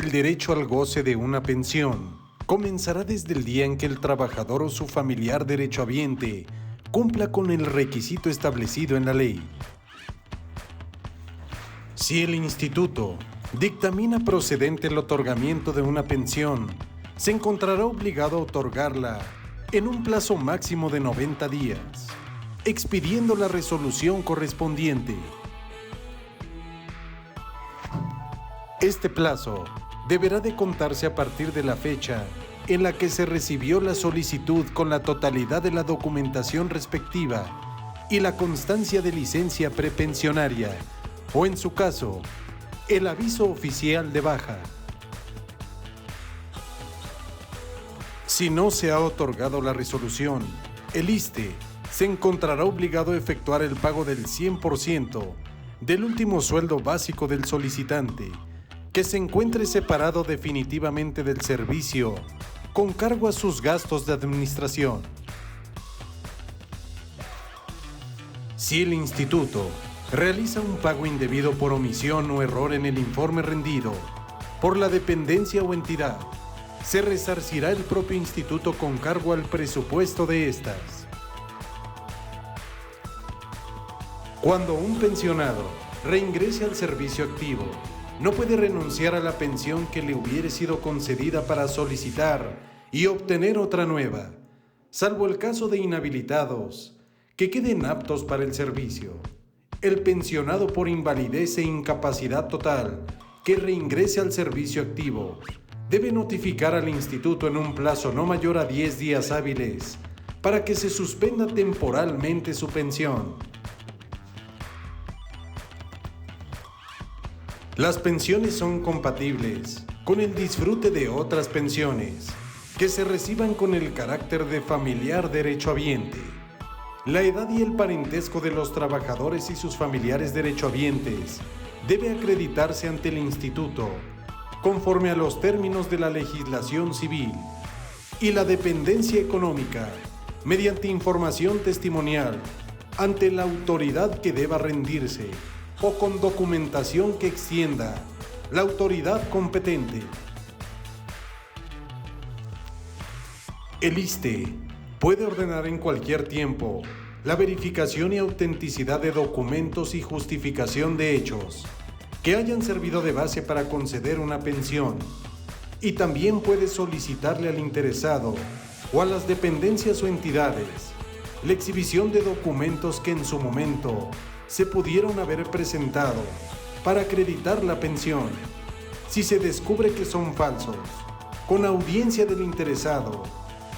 El derecho al goce de una pensión comenzará desde el día en que el trabajador o su familiar derechohabiente cumpla con el requisito establecido en la ley. Si el instituto dictamina procedente el otorgamiento de una pensión, se encontrará obligado a otorgarla en un plazo máximo de 90 días, expidiendo la resolución correspondiente. Este plazo deberá de contarse a partir de la fecha en la que se recibió la solicitud con la totalidad de la documentación respectiva y la constancia de licencia prepensionaria, o en su caso, el aviso oficial de baja. Si no se ha otorgado la resolución, el ISSSTE se encontrará obligado a efectuar el pago del 100% del último sueldo básico del solicitante, que se encuentre separado definitivamente del servicio, con cargo a sus gastos de administración. Si el instituto realiza un pago indebido por omisión o error en el informe rendido por la dependencia o entidad, se resarcirá el propio instituto con cargo al presupuesto de estas. Cuando un pensionado reingrese al servicio activo, no puede renunciar a la pensión que le hubiere sido concedida para solicitar y obtener otra nueva, salvo el caso de inhabilitados que queden aptos para el servicio. El pensionado por invalidez e incapacidad total que reingrese al servicio activo debe notificar al instituto en un plazo no mayor a 10 días hábiles para que se suspenda temporalmente su pensión. Las pensiones son compatibles con el disfrute de otras pensiones que se reciban con el carácter de familiar derechohabiente. La edad y el parentesco de los trabajadores y sus familiares derechohabientes debe acreditarse ante el instituto conforme a los términos de la legislación civil, y la dependencia económica mediante información testimonial ante la autoridad que deba rendirse o con documentación que extienda la autoridad competente. El ISSSTE puede ordenar en cualquier tiempo la verificación y autenticidad de documentos y justificación de hechos que hayan servido de base para conceder una pensión, y también puede solicitarle al interesado o a las dependencias o entidades la exhibición de documentos que en su momento se pudieron haber presentado para acreditar la pensión. Si se descubre que son falsos, con audiencia del interesado,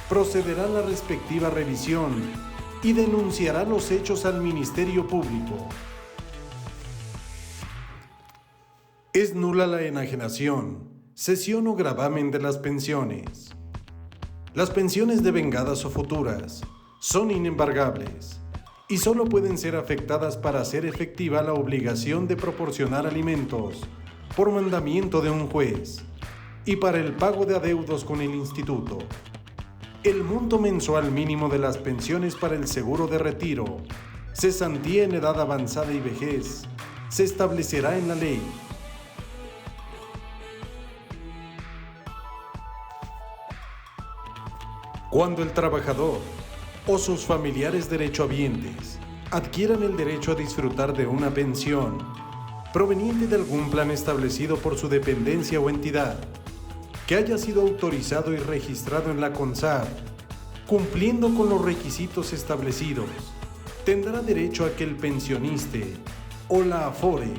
procederá a la respectiva revisión y denunciará los hechos al Ministerio Público. Es nula la enajenación, cesión o gravamen de las pensiones. Las pensiones devengadas o futuras son inembargables y solo pueden ser afectadas para hacer efectiva la obligación de proporcionar alimentos por mandamiento de un juez y para el pago de adeudos con el instituto. El monto mensual mínimo de las pensiones para el seguro de retiro, cesantía en edad avanzada y vejez, se establecerá en la ley. Cuando el trabajador o sus familiares derechohabientes adquieran el derecho a disfrutar de una pensión proveniente de algún plan establecido por su dependencia o entidad, que haya sido autorizado y registrado en la CONSAR, cumpliendo con los requisitos establecidos, tendrá derecho a que el pensionista o la AFORE,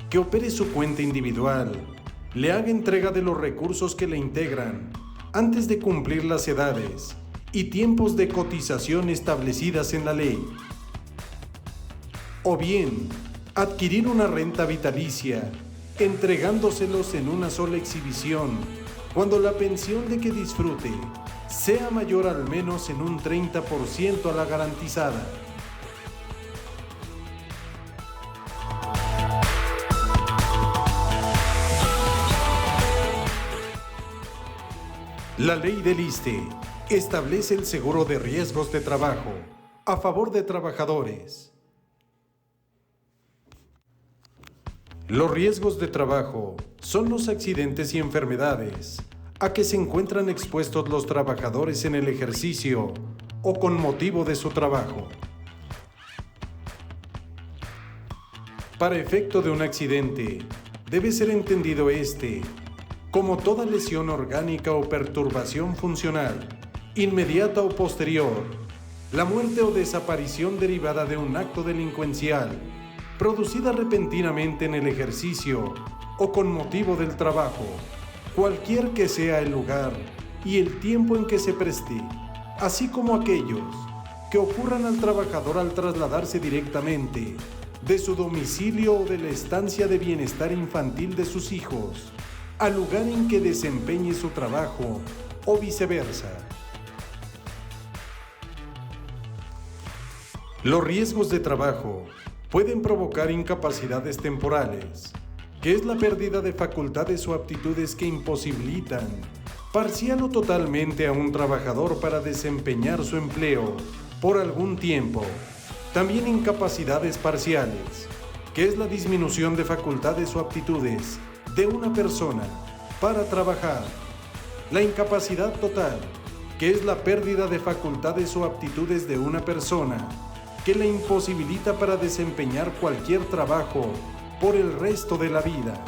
que opere su cuenta individual, le haga entrega de los recursos que le integran antes de cumplir las edades y tiempos de cotización establecidas en la ley. O bien, adquirir una renta vitalicia, entregándoselos en una sola exhibición, cuando la pensión de que disfrute sea mayor al menos en un 30% a la garantizada. La ley del ISSSTE establece el seguro de riesgos de trabajo a favor de trabajadores. Los riesgos de trabajo son los accidentes y enfermedades a que se encuentran expuestos los trabajadores en el ejercicio o con motivo de su trabajo. Para efecto de un accidente, debe ser entendido como toda lesión orgánica o perturbación funcional, inmediata o posterior, la muerte o desaparición derivada de un acto delincuencial, producida repentinamente en el ejercicio o con motivo del trabajo, cualquier que sea el lugar y el tiempo en que se preste, así como aquellos que ocurran al trabajador al trasladarse directamente de su domicilio o de la estancia de bienestar infantil de sus hijos al lugar en que desempeñe su trabajo o viceversa. Los riesgos de trabajo pueden provocar incapacidades temporales, que es la pérdida de facultades o aptitudes que imposibilitan parcial o totalmente a un trabajador para desempeñar su empleo por algún tiempo. También incapacidades parciales, que es la disminución de facultades o aptitudes de una persona para trabajar. La incapacidad total, que es la pérdida de facultades o aptitudes de una persona que la imposibilita para desempeñar cualquier trabajo por el resto de la vida.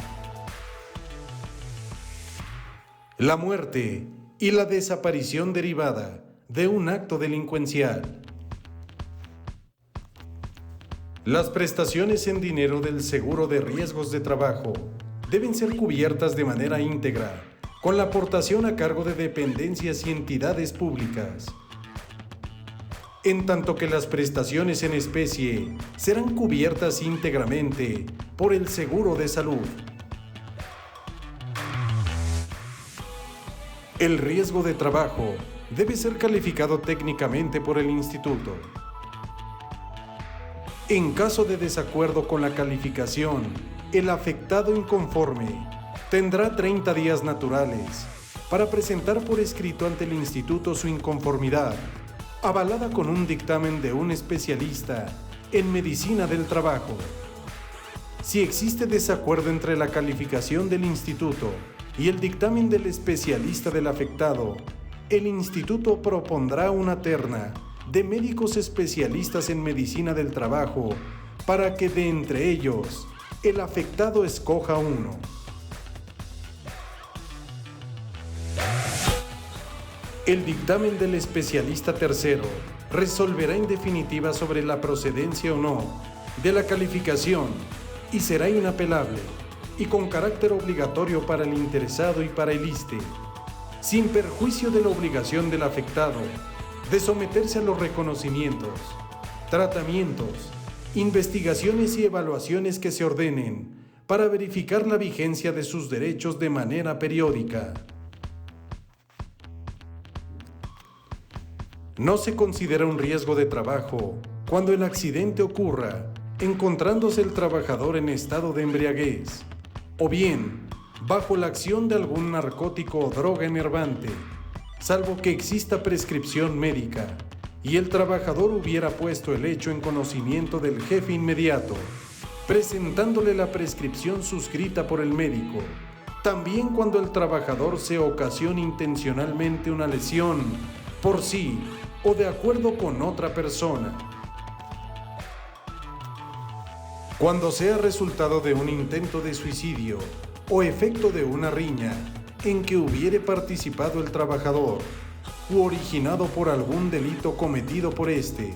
La muerte y la desaparición derivada de un acto delincuencial. Las prestaciones en dinero del seguro de riesgos de trabajo deben ser cubiertas de manera íntegra, con la aportación a cargo de dependencias y entidades públicas, en tanto que las prestaciones en especie serán cubiertas íntegramente por el seguro de salud. El riesgo de trabajo debe ser calificado técnicamente por el instituto. En caso de desacuerdo con la calificación, el afectado inconforme tendrá 30 días naturales para presentar por escrito ante el instituto su inconformidad, avalada con un dictamen de un especialista en medicina del trabajo. Si existe desacuerdo entre la calificación del instituto y el dictamen del especialista del afectado, el instituto propondrá una terna de médicos especialistas en medicina del trabajo para que de entre ellos el afectado escoja uno. El dictamen del especialista tercero resolverá en definitiva sobre la procedencia o no de la calificación y será inapelable y con carácter obligatorio para el interesado y para el ISSSTE, sin perjuicio de la obligación del afectado de someterse a los reconocimientos, tratamientos, investigaciones y evaluaciones que se ordenen para verificar la vigencia de sus derechos de manera periódica. No se considera un riesgo de trabajo cuando el accidente ocurra encontrándose el trabajador en estado de embriaguez o bien bajo la acción de algún narcótico o droga enervante, salvo que exista prescripción médica y el trabajador hubiera puesto el hecho en conocimiento del jefe inmediato, presentándole la prescripción suscrita por el médico. También cuando el trabajador se ocasione intencionalmente una lesión por sí o de acuerdo con otra persona. Cuando sea resultado de un intento de suicidio o efecto de una riña en que hubiere participado el trabajador u originado por algún delito cometido por éste,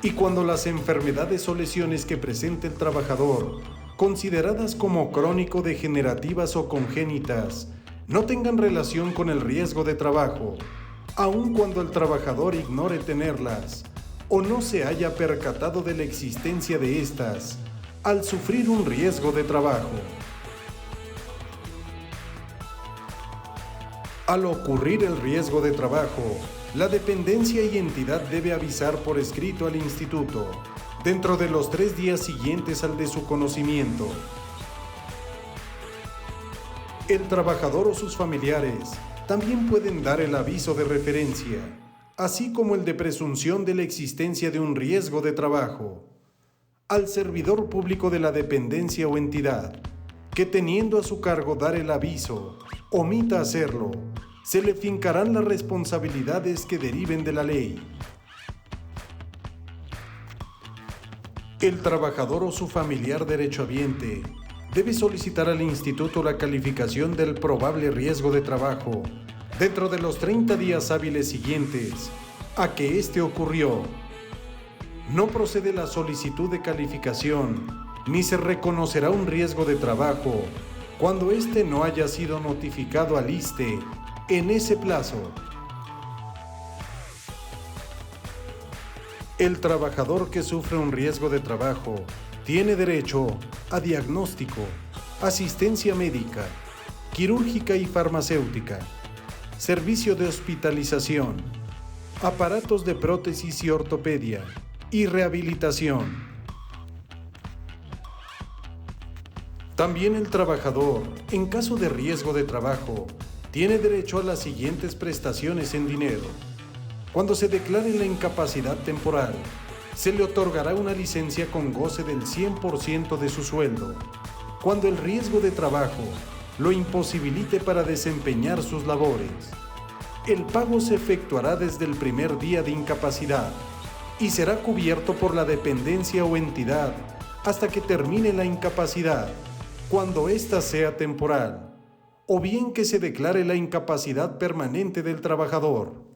y cuando las enfermedades o lesiones que presente el trabajador, consideradas como crónico-degenerativas o congénitas, no tengan relación con el riesgo de trabajo, aun cuando el trabajador ignore tenerlas o no se haya percatado de la existencia de estas al sufrir un riesgo de trabajo. Al ocurrir el riesgo de trabajo, la dependencia y entidad debe avisar por escrito al instituto dentro de los 3 días siguientes al de su conocimiento. El trabajador o sus familiares también pueden dar el aviso de referencia, así como el de presunción de la existencia de un riesgo de trabajo. al servidor público de la dependencia o entidad que, teniendo a su cargo dar el aviso, omita hacerlo, se le fincarán las responsabilidades que deriven de la ley. El trabajador o su familiar derechohabiente debe solicitar al instituto la calificación del probable riesgo de trabajo dentro de los 30 días hábiles siguientes a que éste ocurrió. No procede la solicitud de calificación ni se reconocerá un riesgo de trabajo cuando éste no haya sido notificado al ISSSTE en ese plazo. El trabajador que sufre un riesgo de trabajo tiene derecho a diagnóstico, asistencia médica, quirúrgica y farmacéutica, servicio de hospitalización, aparatos de prótesis y ortopedia y rehabilitación. También el trabajador, en caso de riesgo de trabajo, tiene derecho a las siguientes prestaciones en dinero. Cuando se declare la incapacidad temporal, se le otorgará una licencia con goce del 100% de su sueldo. Cuando el riesgo de trabajo lo imposibilite para desempeñar sus labores, el pago se efectuará desde el primer día de incapacidad y será cubierto por la dependencia o entidad hasta que termine la incapacidad, cuando ésta sea temporal, o bien que se declare la incapacidad permanente del trabajador.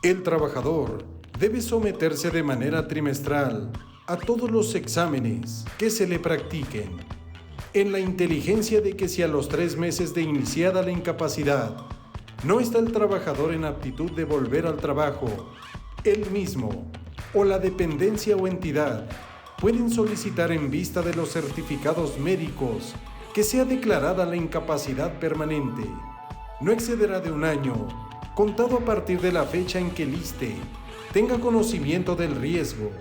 El trabajador debe someterse de manera trimestral a todos los exámenes que se le practiquen, en la inteligencia de que si a los 3 meses de iniciada la incapacidad no está el trabajador en aptitud de volver al trabajo, él mismo o la dependencia o entidad pueden solicitar en vista de los certificados médicos que sea declarada la incapacidad permanente. No excederá de 1 año, contado a partir de la fecha en que el ISSSTE tenga conocimiento del riesgo.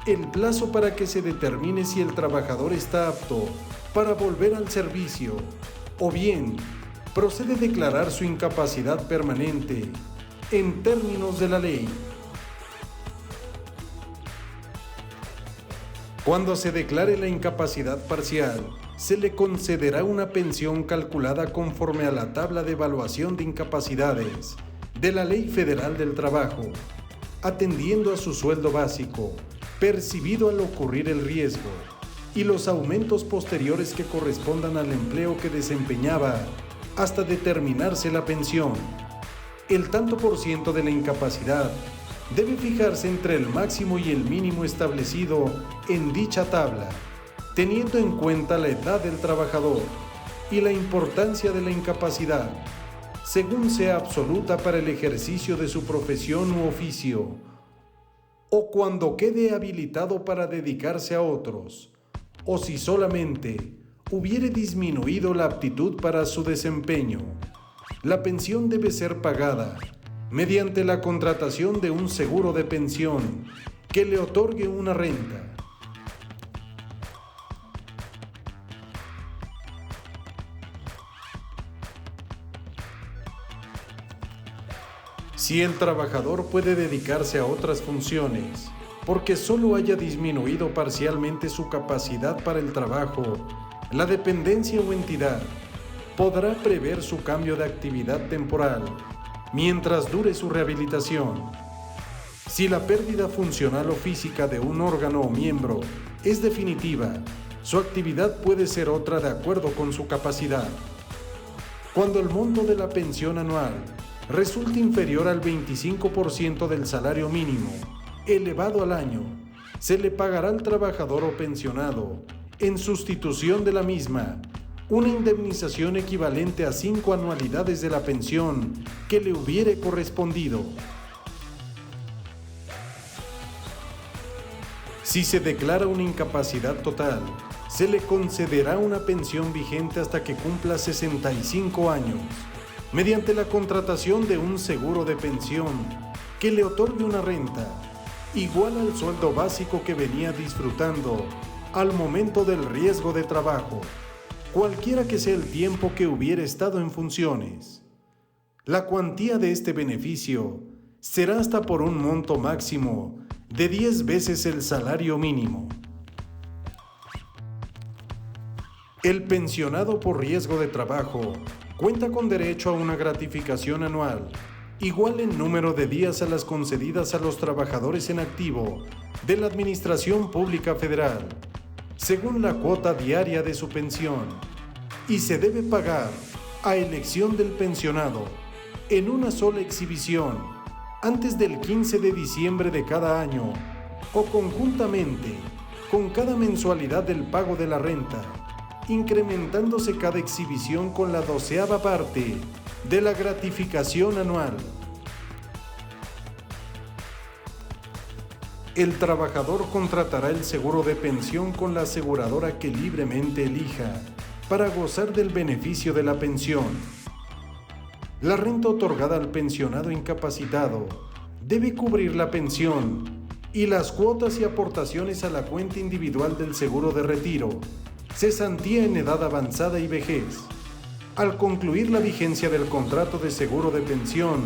El plazo para que se determine si el trabajador está apto para volver al servicio, o bien procede a declarar su incapacidad permanente en términos de la ley. Cuando se declare la incapacidad parcial, se le concederá una pensión calculada conforme a la tabla de evaluación de incapacidades de la Ley Federal del Trabajo, atendiendo a su sueldo básico, percibido al ocurrir el riesgo, y los aumentos posteriores que correspondan al empleo que desempeñaba hasta determinarse la pensión. El tanto por ciento de la incapacidad debe fijarse entre el máximo y el mínimo establecido en dicha tabla, teniendo en cuenta la edad del trabajador y la importancia de la incapacidad, según sea absoluta para el ejercicio de su profesión u oficio, o cuando quede habilitado para dedicarse a otros, o si solamente hubiere disminuido la aptitud para su desempeño. La pensión debe ser pagada mediante la contratación de un seguro de pensión que le otorgue una renta. Si el trabajador puede dedicarse a otras funciones, porque solo haya disminuido parcialmente su capacidad para el trabajo, la dependencia o entidad podrá prever su cambio de actividad temporal mientras dure su rehabilitación. Si la pérdida funcional o física de un órgano o miembro es definitiva, su actividad puede ser otra de acuerdo con su capacidad. Cuando el monto de la pensión anual resulte inferior al 25% del salario mínimo, elevado al año, se le pagará al trabajador o pensionado, en sustitución de la misma, una indemnización equivalente a 5 anualidades de la pensión que le hubiere correspondido. Si se declara una incapacidad total, se le concederá una pensión vigente hasta que cumpla 65 años, mediante la contratación de un seguro de pensión que le otorgue una renta igual al sueldo básico que venía disfrutando al momento del riesgo de trabajo, cualquiera que sea el tiempo que hubiera estado en funciones. La cuantía de este beneficio será hasta por un monto máximo de 10 veces el salario mínimo. El pensionado por riesgo de trabajo cuenta con derecho a una gratificación anual, igual en número de días a las concedidas a los trabajadores en activo de la Administración Pública Federal, según la cuota diaria de su pensión, y se debe pagar a elección del pensionado en una sola exhibición antes del 15 de diciembre de cada año o conjuntamente con cada mensualidad del pago de la renta, incrementándose cada exhibición con la 12ª parte de la gratificación anual. El trabajador contratará el seguro de pensión con la aseguradora que libremente elija para gozar del beneficio de la pensión. La renta otorgada al pensionado incapacitado debe cubrir la pensión y las cuotas y aportaciones a la cuenta individual del seguro de retiro, cesantía en edad avanzada y vejez. Al concluir la vigencia del contrato de seguro de pensión,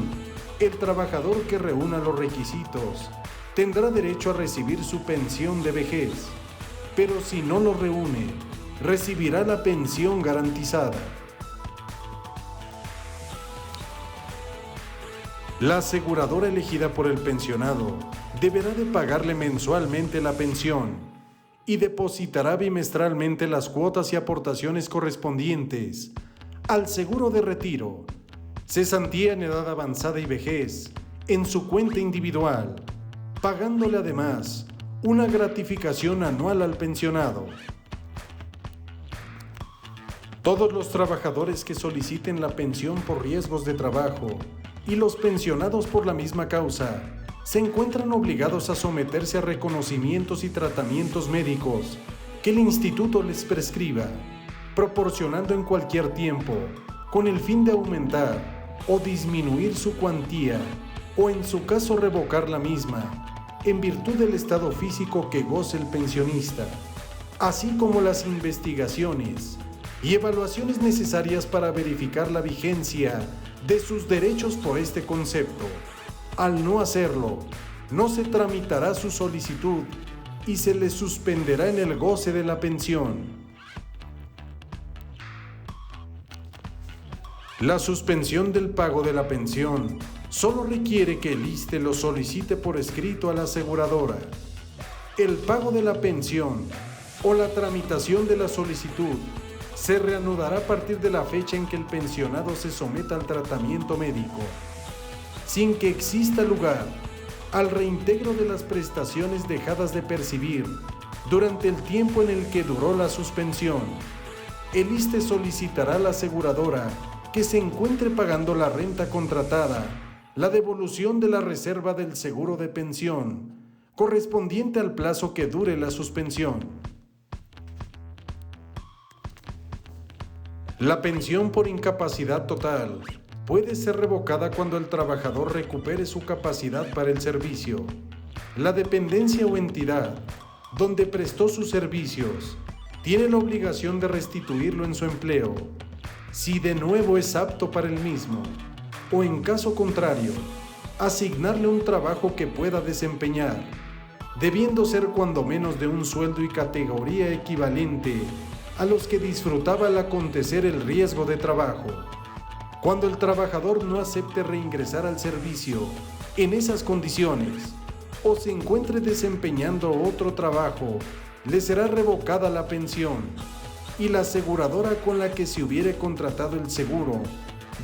el trabajador que reúna los requisitos tendrá derecho a recibir su pensión de vejez, pero si no lo reúne, recibirá la pensión garantizada. La aseguradora elegida por el pensionado deberá de pagarle mensualmente la pensión y depositará bimestralmente las cuotas y aportaciones correspondientes al seguro de retiro, cesantía en edad avanzada y vejez, en su cuenta individual, pagándole además una gratificación anual al pensionado. Todos los trabajadores que soliciten la pensión por riesgos de trabajo y los pensionados por la misma causa se encuentran obligados a someterse a reconocimientos y tratamientos médicos que el instituto les prescriba, proporcionando en cualquier tiempo, con el fin de aumentar o disminuir su cuantía, o en su caso revocar la misma, en virtud del estado físico que goce el pensionista, así como las investigaciones y evaluaciones necesarias para verificar la vigencia de sus derechos por este concepto. Al no hacerlo, no se tramitará su solicitud y se le suspenderá en el goce de la pensión. La suspensión del pago de la pensión solo requiere que el ISSSTE lo solicite por escrito a la aseguradora. El pago de la pensión o la tramitación de la solicitud se reanudará a partir de la fecha en que el pensionado se someta al tratamiento médico, sin que exista lugar al reintegro de las prestaciones dejadas de percibir durante el tiempo en el que duró la suspensión. El ISSSTE solicitará a la aseguradora que se encuentre pagando la renta contratada la devolución de la reserva del seguro de pensión correspondiente al plazo que dure la suspensión. La pensión por incapacidad total puede ser revocada cuando el trabajador recupere su capacidad para el servicio. La dependencia o entidad donde prestó sus servicios tiene la obligación de restituirlo en su empleo, si de nuevo es apto para el mismo, o en caso contrario, asignarle un trabajo que pueda desempeñar, debiendo ser cuando menos de un sueldo y categoría equivalente a los que disfrutaba al acontecer el riesgo de trabajo. Cuando el trabajador no acepte reingresar al servicio en esas condiciones o se encuentre desempeñando otro trabajo, le será revocada la pensión y la aseguradora con la que se hubiere contratado el seguro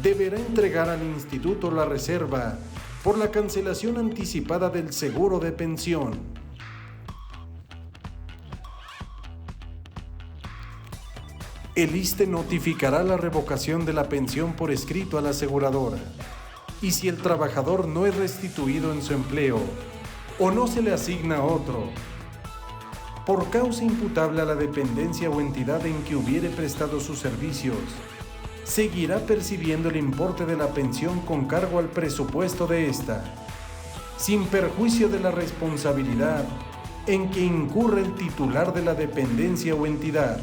deberá entregar al instituto la reserva por la cancelación anticipada del seguro de pensión. El ISSSTE notificará la revocación de la pensión por escrito a la aseguradora, y si el trabajador no es restituido en su empleo o no se le asigna otro, por causa imputable a la dependencia o entidad en que hubiere prestado sus servicios, seguirá percibiendo el importe de la pensión con cargo al presupuesto de ésta, sin perjuicio de la responsabilidad en que incurre el titular de la dependencia o entidad,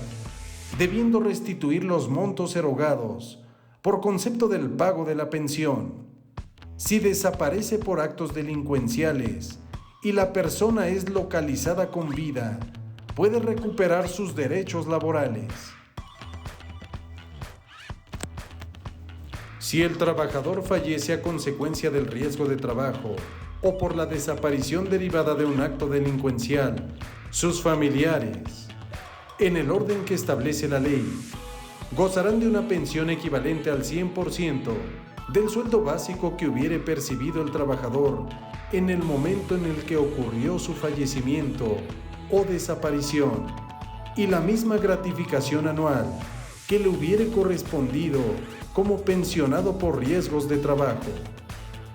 debiendo restituir los montos erogados por concepto del pago de la pensión. Si desaparece por actos delincuenciales y la persona es localizada con vida, puede recuperar sus derechos laborales. Si el trabajador fallece a consecuencia del riesgo de trabajo o por la desaparición derivada de un acto delincuencial, sus familiares, en el orden que establece la ley, gozarán de una pensión equivalente al 100% del sueldo básico que hubiere percibido el trabajador en el momento en el que ocurrió su fallecimiento o desaparición, y la misma gratificación anual que le hubiere correspondido como pensionado por riesgos de trabajo.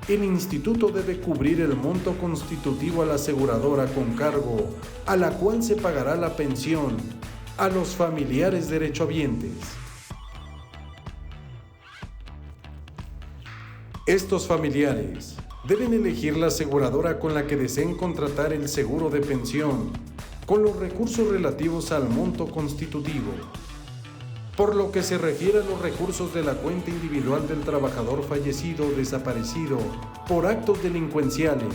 El instituto debe cubrir el monto constitutivo a la aseguradora con cargo a la cual se pagará la pensión a los familiares derechohabientes. Estos familiares deben elegir la aseguradora con la que deseen contratar el seguro de pensión, con los recursos relativos al monto constitutivo. Por lo que se refiere a los recursos de la cuenta individual del trabajador fallecido o desaparecido por actos delincuenciales,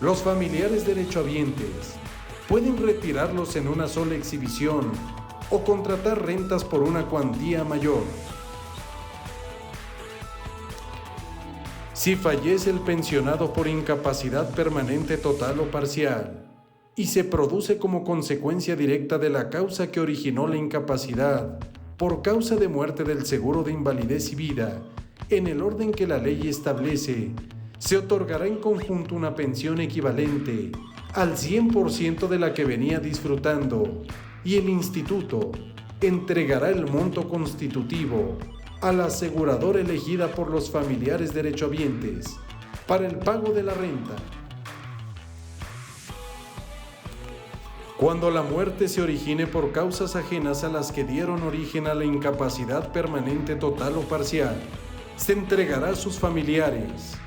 los familiares derechohabientes pueden retirarlos en una sola exhibición o contratar rentas por una cuantía mayor. Si fallece el pensionado por incapacidad permanente total o parcial y se produce como consecuencia directa de la causa que originó la incapacidad por causa de muerte del seguro de invalidez y vida, en el orden que la ley establece, se otorgará en conjunto una pensión equivalente al 100% de la que venía disfrutando y el instituto entregará el monto constitutivo a la aseguradora elegida por los familiares derechohabientes para el pago de la renta. Cuando la muerte se origine por causas ajenas a las que dieron origen a la incapacidad permanente total o parcial, se entregará a sus familiares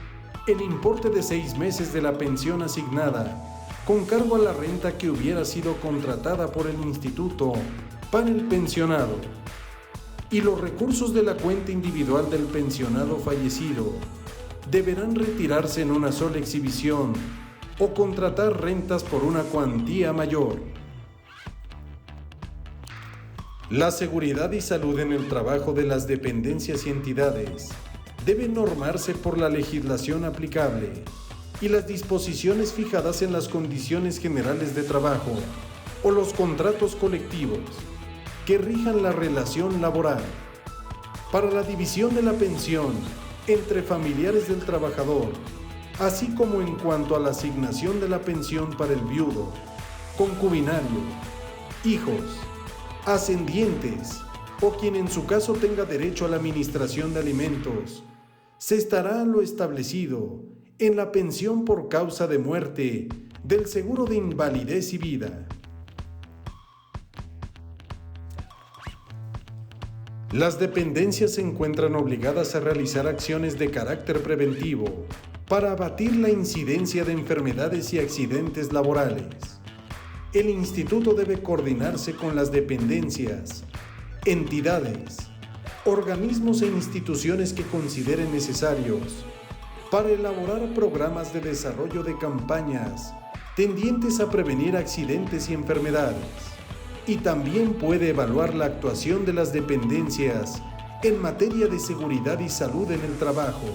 el importe de 6 meses de la pensión asignada, con cargo a la renta que hubiera sido contratada por el instituto para el pensionado, y los recursos de la cuenta individual del pensionado fallecido deberán retirarse en una sola exhibición o contratar rentas por una cuantía mayor. La seguridad y salud en el trabajo de las dependencias y entidades debe normarse por la legislación aplicable y las disposiciones fijadas en las condiciones generales de trabajo o los contratos colectivos que rijan la relación laboral. Para la división de la pensión entre familiares del trabajador, así como en cuanto a la asignación de la pensión para el viudo, concubinario, hijos, ascendientes o quien en su caso tenga derecho a la administración de alimentos, se estará a lo establecido en la pensión por causa de muerte del seguro de invalidez y vida. Las dependencias se encuentran obligadas a realizar acciones de carácter preventivo para abatir la incidencia de enfermedades y accidentes laborales. El instituto debe coordinarse con las dependencias, entidades, organismos e instituciones que consideren necesarios para elaborar programas de desarrollo de campañas tendientes a prevenir accidentes y enfermedades. Y también puede evaluar la actuación de las dependencias en materia de seguridad y salud en el trabajo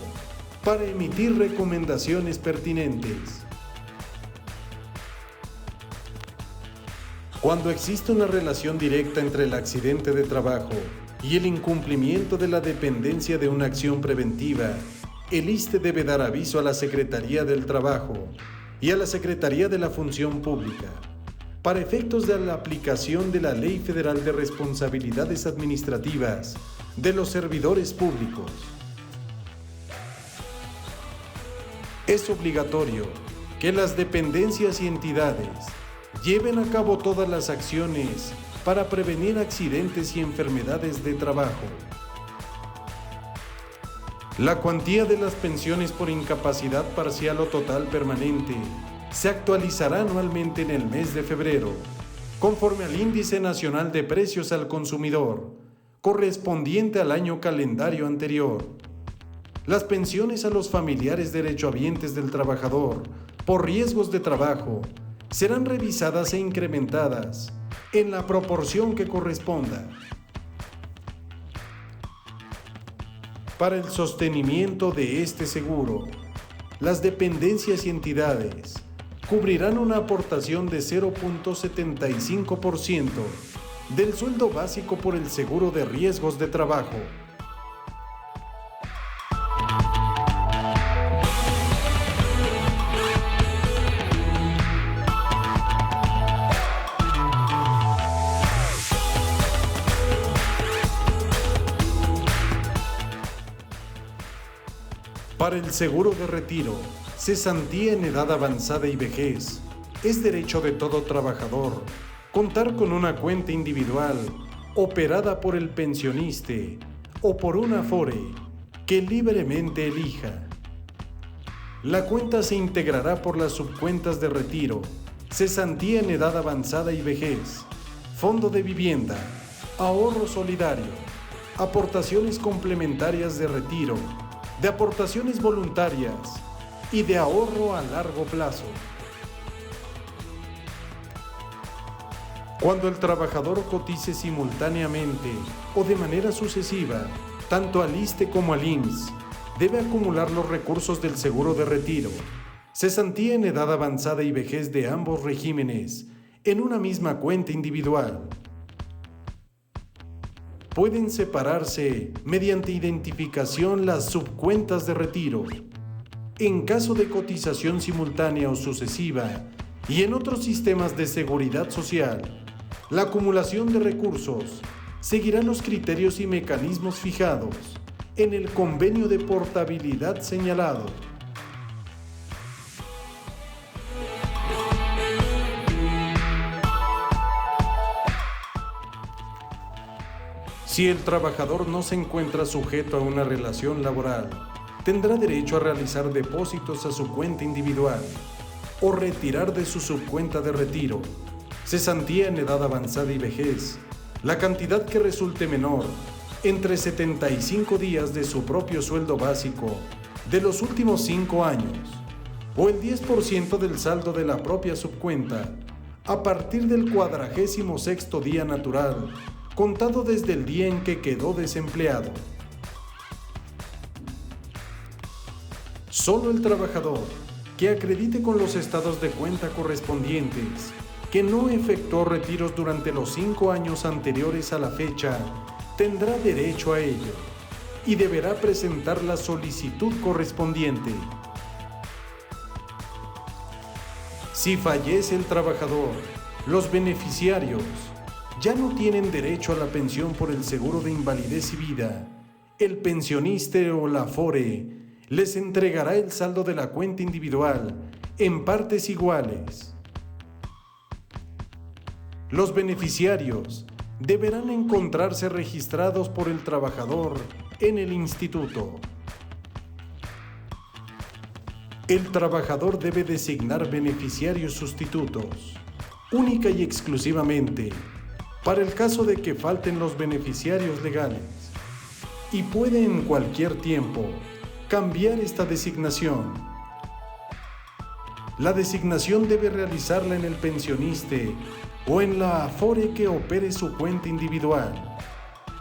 para emitir recomendaciones pertinentes. Cuando existe una relación directa entre el accidente de trabajo y el incumplimiento de la dependencia de una acción preventiva, el ISSSTE debe dar aviso a la Secretaría del Trabajo y a la Secretaría de la Función Pública para efectos de la aplicación de la Ley Federal de Responsabilidades Administrativas de los Servidores Públicos. Es obligatorio que las dependencias y entidades lleven a cabo todas las acciones para prevenir accidentes y enfermedades de trabajo. La cuantía de las pensiones por incapacidad parcial o total permanente se actualizará anualmente en el mes de febrero, conforme al Índice Nacional de Precios al Consumidor, correspondiente al año calendario anterior. Las pensiones a los familiares derechohabientes del trabajador por riesgos de trabajo serán revisadas e incrementadas en la proporción que corresponda. Para el sostenimiento de este seguro, las dependencias y entidades cubrirán una aportación de 0.75% del sueldo básico por el seguro de riesgos de trabajo. Para el seguro de retiro, cesantía en edad avanzada y vejez, es derecho de todo trabajador contar con una cuenta individual operada por el pensionista o por un Afore que libremente elija. La cuenta se integrará por las subcuentas de retiro, cesantía en edad avanzada y vejez, fondo de vivienda, ahorro solidario, aportaciones complementarias de retiro, de aportaciones voluntarias y de ahorro a largo plazo. Cuando el trabajador cotice simultáneamente o de manera sucesiva, tanto al ISSSTE como al IMSS, debe acumular los recursos del seguro de retiro, cesantía en edad avanzada y vejez de ambos regímenes en una misma cuenta individual. Pueden separarse mediante identificación las subcuentas de retiro. En caso de cotización simultánea o sucesiva y en otros sistemas de seguridad social, la acumulación de recursos seguirá los criterios y mecanismos fijados en el convenio de portabilidad señalado. Si el trabajador no se encuentra sujeto a una relación laboral, tendrá derecho a realizar depósitos a su cuenta individual o retirar de su subcuenta de retiro, cesantía en edad avanzada y vejez, la cantidad que resulte menor entre 75 días de su propio sueldo básico de los últimos 5 años o el 10% del saldo de la propia subcuenta a partir del 46º día natural, contado desde el día en que quedó desempleado. Solo el trabajador que acredite con los estados de cuenta correspondientes que no efectuó retiros durante los 5 años anteriores a la fecha tendrá derecho a ello y deberá presentar la solicitud correspondiente. Si fallece el trabajador, los beneficiarios ya no tienen derecho a la pensión por el seguro de invalidez y vida. El pensionista o la Afore les entregará el saldo de la cuenta individual en partes iguales. Los beneficiarios deberán encontrarse registrados por el trabajador en el instituto. El trabajador debe designar beneficiarios sustitutos, única y exclusivamente, para el caso de que falten los beneficiarios legales, y puede en cualquier tiempo cambiar esta designación. La designación debe realizarla en el pensionista o en la Afore que opere su cuenta individual.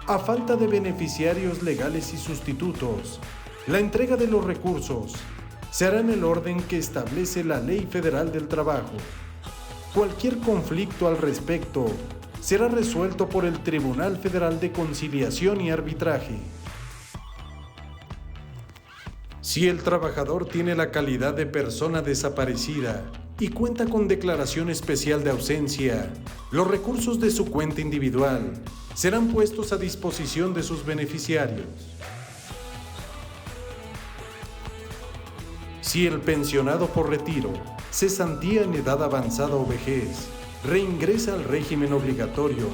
A falta de beneficiarios legales y sustitutos, la entrega de los recursos se hará en el orden que establece la Ley Federal del Trabajo. Cualquier conflicto al respecto será resuelto por el Tribunal Federal de Conciliación y Arbitraje. Si el trabajador tiene la calidad de persona desaparecida y cuenta con declaración especial de ausencia, los recursos de su cuenta individual serán puestos a disposición de sus beneficiarios. Si el pensionado por retiro, cesantía en edad avanzada o vejez, reingresa al régimen obligatorio,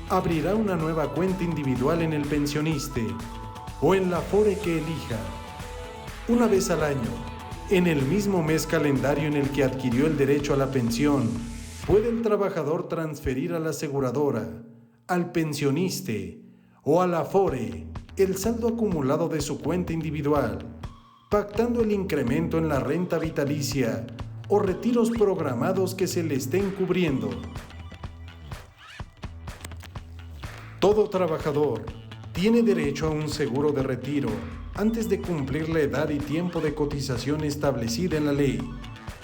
abrirá una nueva cuenta individual en el pensionista o en la Afore que elija. Una vez al año, en el mismo mes calendario en el que adquirió el derecho a la pensión, puede el trabajador transferir a la aseguradora, al pensionista o a la Afore el saldo acumulado de su cuenta individual, pactando el incremento en la renta vitalicia o retiros programados que se le estén cubriendo. Todo trabajador tiene derecho a un seguro de retiro antes de cumplir la edad y tiempo de cotización establecida en la ley,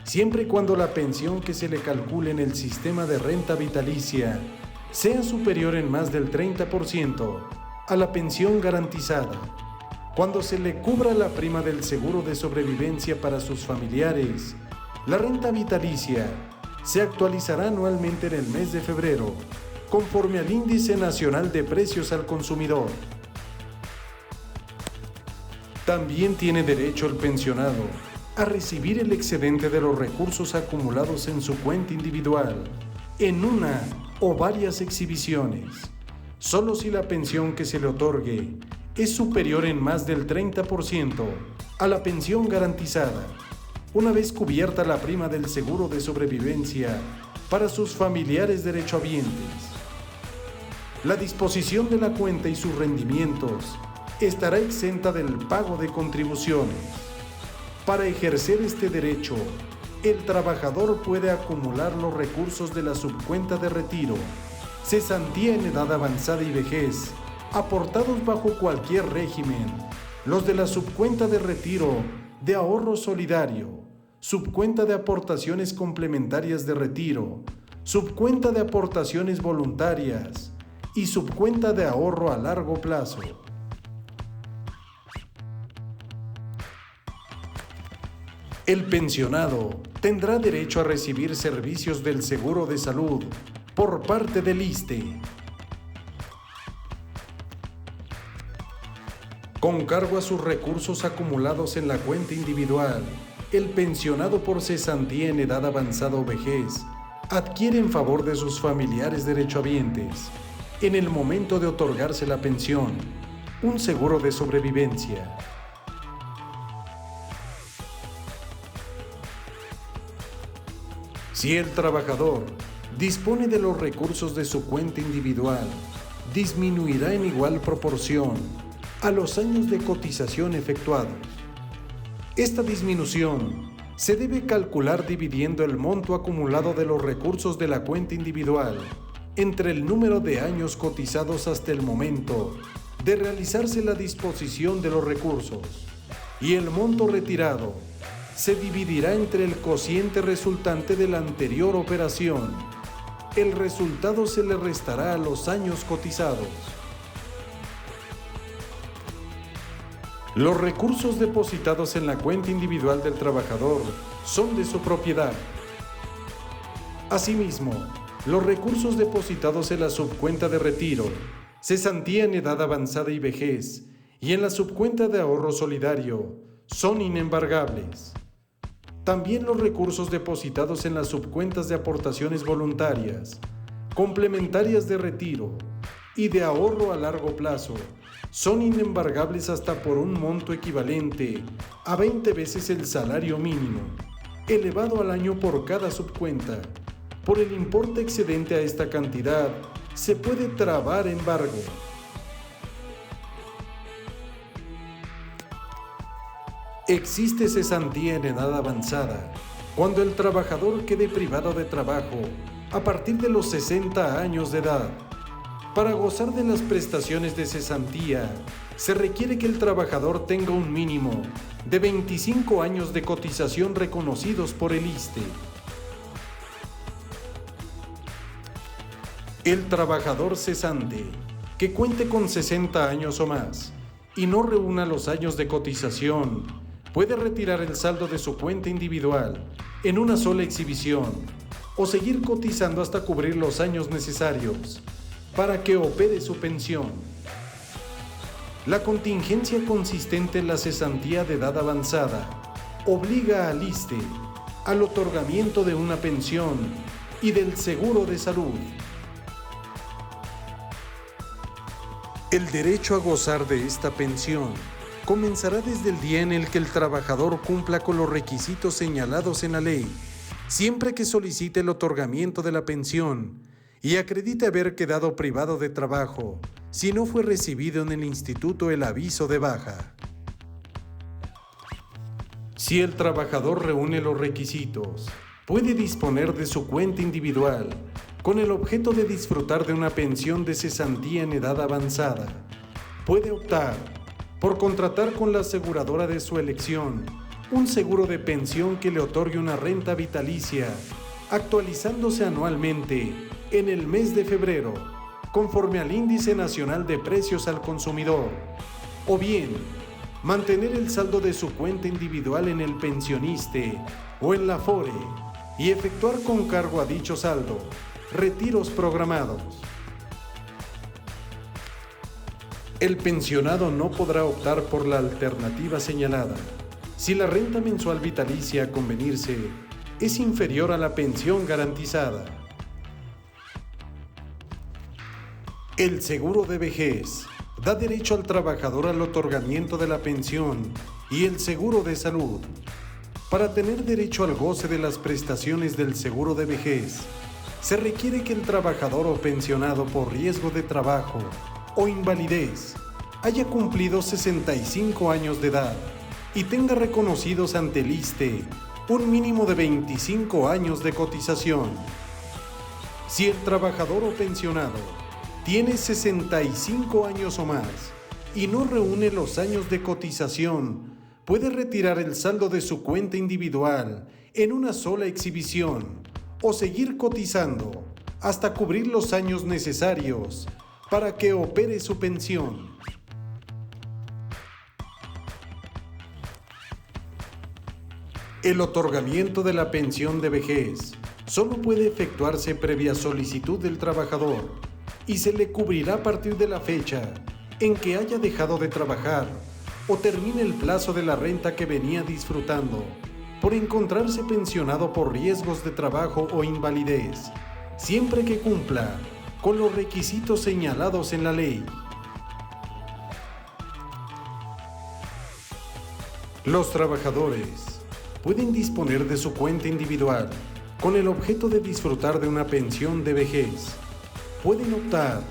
siempre y cuando la pensión que se le calcule en el sistema de renta vitalicia sea superior en más del 30% a la pensión garantizada. Cuando se le cubra la prima del seguro de sobrevivencia para sus familiares, la renta vitalicia se actualizará anualmente en el mes de febrero, conforme al Índice Nacional de Precios al Consumidor. También tiene derecho el pensionado a recibir el excedente de los recursos acumulados en su cuenta individual en una o varias exhibiciones, solo si la pensión que se le otorgue es superior en más del 30% a la pensión garantizada, una vez cubierta la prima del seguro de sobrevivencia para sus familiares derechohabientes. La disposición de la cuenta y sus rendimientos estará exenta del pago de contribuciones. Para ejercer este derecho, el trabajador puede acumular los recursos de la subcuenta de retiro, cesantía en edad avanzada y vejez, aportados bajo cualquier régimen, los de la subcuenta de retiro de ahorro solidario, subcuenta de aportaciones complementarias de retiro, subcuenta de aportaciones voluntarias y subcuenta de ahorro a largo plazo. El pensionado tendrá derecho a recibir servicios del seguro de salud por parte del ISSSTE. Con cargo a sus recursos acumulados en la cuenta individual, el pensionado por cesantía en edad avanzada o vejez adquiere en favor de sus familiares derechohabientes, en el momento de otorgarse la pensión, un seguro de sobrevivencia. Si el trabajador dispone de los recursos de su cuenta individual, disminuirá en igual proporción a los años de cotización efectuados. Esta disminución se debe calcular dividiendo el monto acumulado de los recursos de la cuenta individual entre el número de años cotizados hasta el momento de realizarse la disposición de los recursos, y el monto retirado se dividirá entre el cociente resultante de la anterior operación. El resultado se le restará a los años cotizados. Los recursos depositados en la cuenta individual del trabajador son de su propiedad. Asimismo, los recursos depositados en la subcuenta de retiro, cesantía en edad avanzada y vejez, y en la subcuenta de ahorro solidario son inembargables. También los recursos depositados en las subcuentas de aportaciones voluntarias, complementarias de retiro y de ahorro a largo plazo son inembargables hasta por un monto equivalente a 20 veces el salario mínimo, elevado al año por cada subcuenta. Por el importe excedente a esta cantidad, se puede trabar embargo. Existe cesantía en edad avanzada cuando el trabajador quede privado de trabajo a partir de los 60 años de edad. Para gozar de las prestaciones de cesantía, se requiere que el trabajador tenga un mínimo de 25 años de cotización reconocidos por el ISSSTE. El trabajador cesante que cuente con 60 años o más y no reúna los años de cotización puede retirar el saldo de su cuenta individual en una sola exhibición o seguir cotizando hasta cubrir los años necesarios para que opere su pensión. La contingencia consistente en la cesantía de edad avanzada obliga al ISSSTE al otorgamiento de una pensión y del seguro de salud. El derecho a gozar de esta pensión comenzará desde el día en el que el trabajador cumpla con los requisitos señalados en la ley, siempre que solicite el otorgamiento de la pensión y acredite haber quedado privado de trabajo si no fue recibido en el instituto el aviso de baja. Si el trabajador reúne los requisitos, puede disponer de su cuenta individual con el objeto de disfrutar de una pensión de cesantía en edad avanzada. Puede optar por contratar con la aseguradora de su elección un seguro de pensión que le otorgue una renta vitalicia, actualizándose anualmente en el mes de febrero, conforme al Índice Nacional de Precios al Consumidor, o bien mantener el saldo de su cuenta individual en el Pensioniste o en la Afore y efectuar con cargo a dicho saldo retiros programados. El pensionado no podrá optar por la alternativa señalada si la renta mensual vitalicia a convenirse es inferior a la pensión garantizada. El seguro de vejez da derecho al trabajador al otorgamiento de la pensión y el seguro de salud. Para tener derecho al goce de las prestaciones del seguro de vejez, se requiere que el trabajador o pensionado por riesgo de trabajo o invalidez haya cumplido 65 años de edad y tenga reconocidos ante el ISSSTE un mínimo de 25 años de cotización. Si el trabajador o pensionado tiene 65 años o más y no reúne los años de cotización, puede retirar el saldo de su cuenta individual en una sola exhibición o seguir cotizando hasta cubrir los años necesarios para que opere su pensión. El otorgamiento de la pensión de vejez solo puede efectuarse previa solicitud del trabajador y se le cubrirá a partir de la fecha en que haya dejado de trabajar o termine el plazo de la renta que venía disfrutando por encontrarse pensionado por riesgos de trabajo o invalidez, siempre que cumpla con los requisitos señalados en la ley. Los trabajadores pueden disponer de su cuenta individual con el objeto de disfrutar de una pensión de vejez. Pueden optar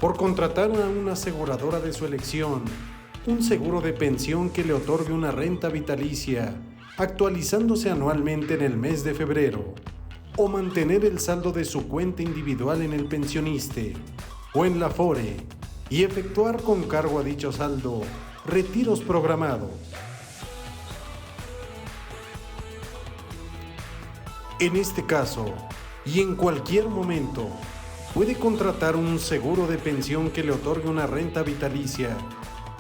por contratar a una aseguradora de su elección un seguro de pensión que le otorgue una renta vitalicia, actualizándose anualmente en el mes de febrero, o mantener el saldo de su cuenta individual en el Pensioniste o en la Afore y efectuar con cargo a dicho saldo retiros programados. En este caso, y en cualquier momento, puede contratar un seguro de pensión que le otorgue una renta vitalicia,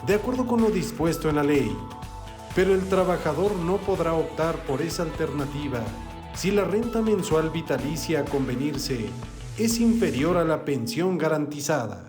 de acuerdo con lo dispuesto en la ley, pero el trabajador no podrá optar por esa alternativa si la renta mensual vitalicia a convenirse es inferior a la pensión garantizada.